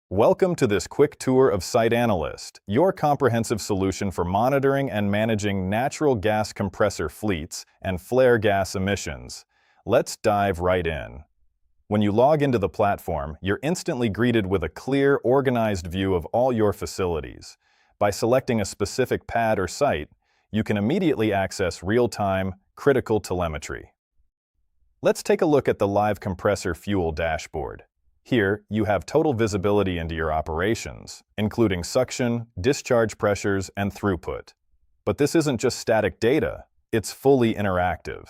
Welcome to this quick tour of Site Analyst, your comprehensive solution for monitoring and managing natural gas compressor fleets and flare gas emissions. Let's dive right in. When you log into the platform, you're instantly greeted with a clear, organized view of all your facilities. By selecting a specific pad or site, you can immediately access real-time, critical telemetry. Let's take a look at the live compressor fuel dashboard. Here, you have total visibility into your operations, including suction, discharge pressures, and throughput. But this isn't just static data, it's fully interactive.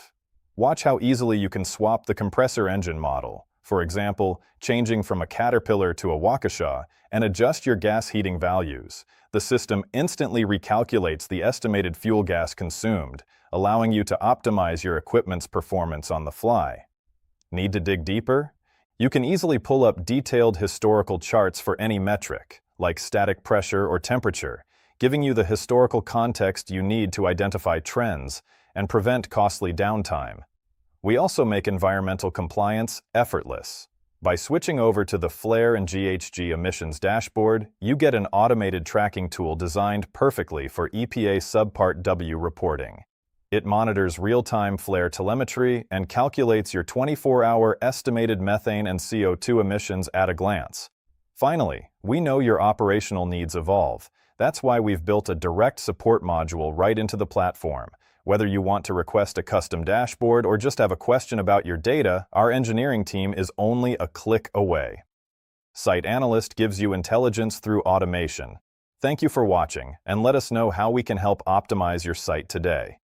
Watch how easily you can swap the compressor engine model, for example, changing from a Caterpillar to a Waukesha, and adjust your gas heating values. The system instantly recalculates the estimated fuel gas consumed, allowing you to optimize your equipment's performance on the fly. Need to dig deeper? You can easily pull up detailed historical charts for any metric, like static pressure or temperature, giving you the historical context you need to identify trends and prevent costly downtime. We also make environmental compliance effortless. By switching over to the flare and GHG emissions dashboard, you get an automated tracking tool designed perfectly for EPA Subpart W reporting. It monitors real-time flare telemetry and calculates your 24-hour estimated methane and CO2 emissions at a glance. Finally, we know your operational needs evolve. That's why we've built a direct support module right into the platform. Whether you want to request a custom dashboard or just have a question about your data, our engineering team is only a click away. Site Analyst gives you intelligence through automation. Thank you for watching, and let us know how we can help optimize your site today.